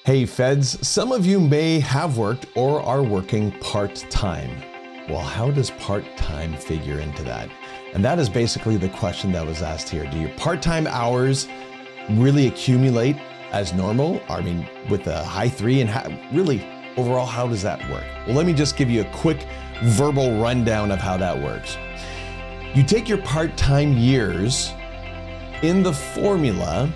Hey feds, some of you may have worked or are working part-time. Well, how does part-time figure into that? And that is basically the question that was asked here. Do your part-time hours really accumulate as normal? I mean, with a high 3, and really, overall, how does that work? Well, let me just give you a quick verbal rundown of how that works. You take your part-time years in the formula.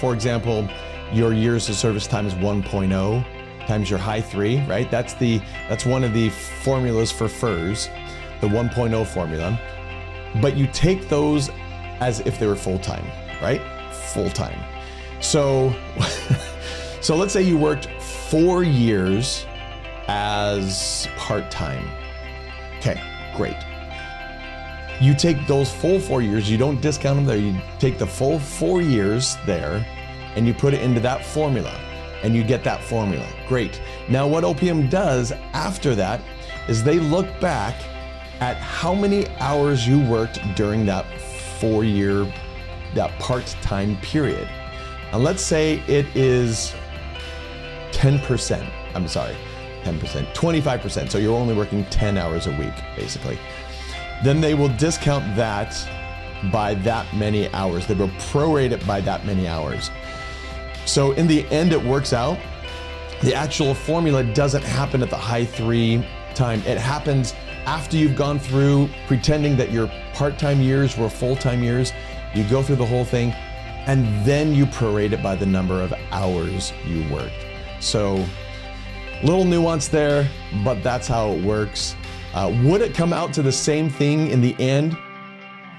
For example, your years of service time is 1.0 times your high 3, right? That's one of the formulas for FERS, the 1.0 formula. But you take those as if they were full-time, right? Full-time. So, so let's say you worked 4 years as part-time. Okay, great. You take those full 4 years, you don't discount them there, you take the full 4 years there, and you put it into that formula, and you get that formula. Great. Now what OPM does after that is they look back at how many hours you worked during that 4-year, that part-time period. And let's say it is 10%, 25%, so you're only working 10 hours a week, basically. Then they will discount that by that many hours. They will prorate it by that many hours. So in the end, it works out. The actual formula doesn't happen at the high 3 time. It happens after you've gone through pretending that your part-time years were full-time years. You go through the whole thing, and then you prorate it by the number of hours you worked. So little nuance there, but that's how it works. Would it come out to the same thing in the end?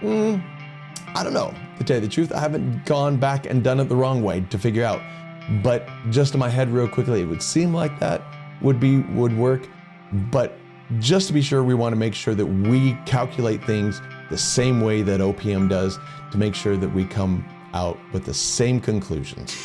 I don't know. To tell you the truth, I haven't gone back and done it the wrong way to figure out. But just in my head real quickly, it would seem like that would work. But just to be sure, we want to make sure that we calculate things the same way that OPM does to make sure that we come out with the same conclusions.